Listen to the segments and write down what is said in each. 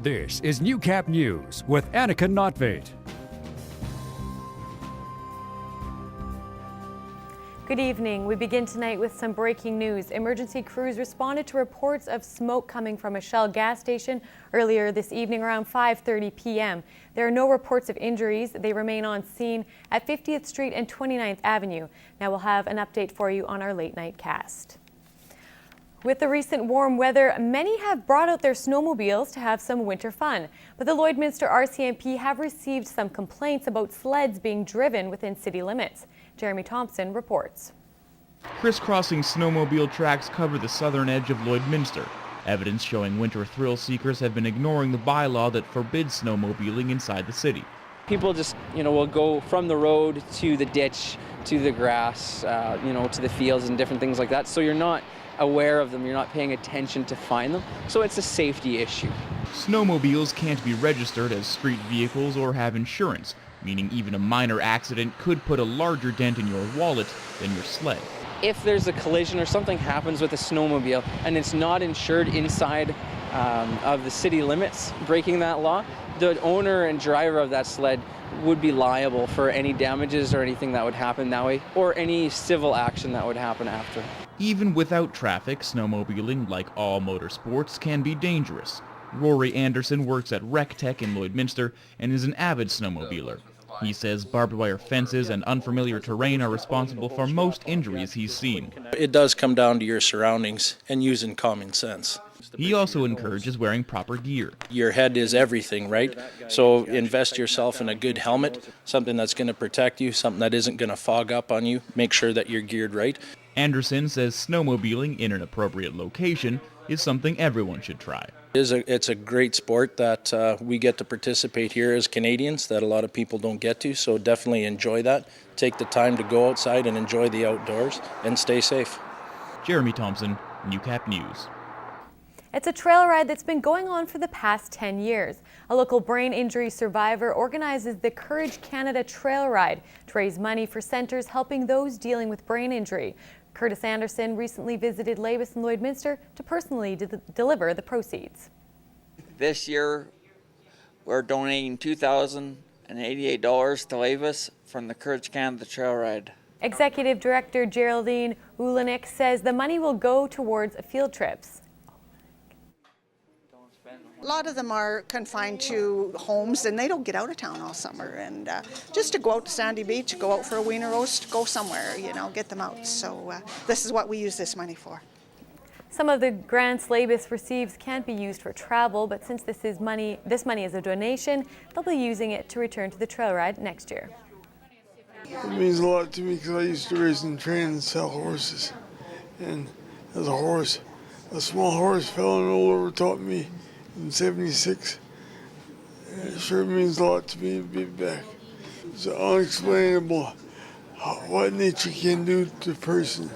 This is Newcap News with Annika Notveit. Good evening. We begin tonight with some breaking news. Emergency crews responded to reports of smoke coming from a Shell gas station earlier this evening around 5:30 p.m. There are no reports of injuries. They remain on scene at 50th Street and 29th Avenue. Now we'll have an update for you on our late night cast. With the recent warm weather, many have brought out their snowmobiles to have some winter fun. But the Lloydminster RCMP have received some complaints about sleds being driven within city limits. Jeremy Thompson reports. Crisscrossing snowmobile tracks cover the southern edge of Lloydminster. Evidence showing winter thrill seekers have been ignoring the bylaw that forbids snowmobiling inside the city. People just, will go from the road to the ditch, to the grass, to the fields and different things like that. So you're not aware of them, you're not paying attention to find them. So it's a safety issue. Snowmobiles can't be registered as street vehicles or have insurance, meaning even a minor accident could put a larger dent in your wallet than your sled. If there's a collision or something happens with a snowmobile and it's not insured inside of the city limits, breaking that law, the owner and driver of that sled would be liable for any damages or anything that would happen that way, or any civil action that would happen after. Even without traffic, snowmobiling, like all motorsports, can be dangerous. Rory Anderson works at RecTech in Lloydminster and is an avid snowmobiler. He says barbed wire fences and unfamiliar terrain are responsible for most injuries he's seen. It does come down to your surroundings and using common sense. He also encourages wearing proper gear. Your head is everything, right? So invest yourself in a good helmet, something that's going to protect you, something that isn't going to fog up on you. Make sure that you're geared right. Anderson says snowmobiling in an appropriate location is something everyone should try. It's a great sport that we get to participate here as Canadians that a lot of people don't get to, so definitely enjoy that. Take the time to go outside and enjoy the outdoors and stay safe. Jeremy Thompson, Newcap News. It's a trail ride that's been going on for the past 10 years. A local brain injury survivor organizes the Courage Canada Trail Ride to raise money for centres helping those dealing with brain injury. Curtis Anderson recently visited Labus and Lloydminster to personally deliver the proceeds. This year, we're donating $2,088 to Labus from the Courage Canada Trail Ride. Executive Director Geraldine Ulenik says the money will go towards field trips. A lot of them are confined to homes and they don't get out of town all summer, and just to go out to Sandy Beach, go out for a wiener roast, go somewhere, get them out. So this is what we use this money for. Some of the grants Labus receives can't be used for travel, but since this money is a donation, they'll be using it to return to the trail ride next year. It means a lot to me because I used to raise and train and sell horses. And as a small horse fell in over taught me in '76. It sure means a lot to me to be back. It's unexplainable what nature can do to a person.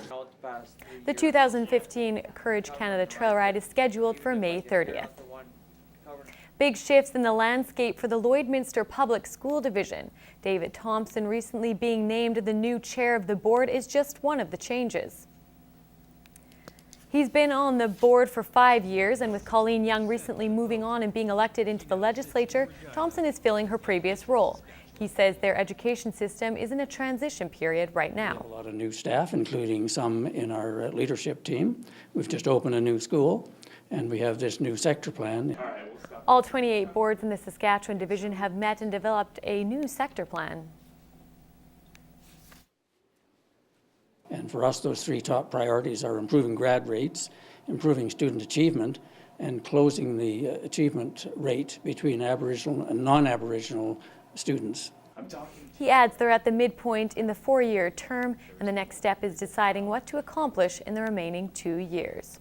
The 2015 Courage Canada Trail Ride is scheduled for May 30th. Big shifts in the landscape for the Lloydminster Public School Division. David Thompson recently being named the new chair of the board is just one of the changes. He's been on the board for 5 years, and with Colleen Young recently moving on and being elected into the legislature, Thompson is filling her previous role. He says their education system is in a transition period right now. We have a lot of new staff, including some in our leadership team. We've just opened a new school, and we have this new sector plan. All 28 boards in the Saskatchewan division have met and developed a new sector plan. And for us, those three top priorities are improving grad rates, improving student achievement, and closing the achievement rate between Aboriginal and non-Aboriginal students. He adds they're at the midpoint in the 4-year term, and the next step is deciding what to accomplish in the remaining 2 years.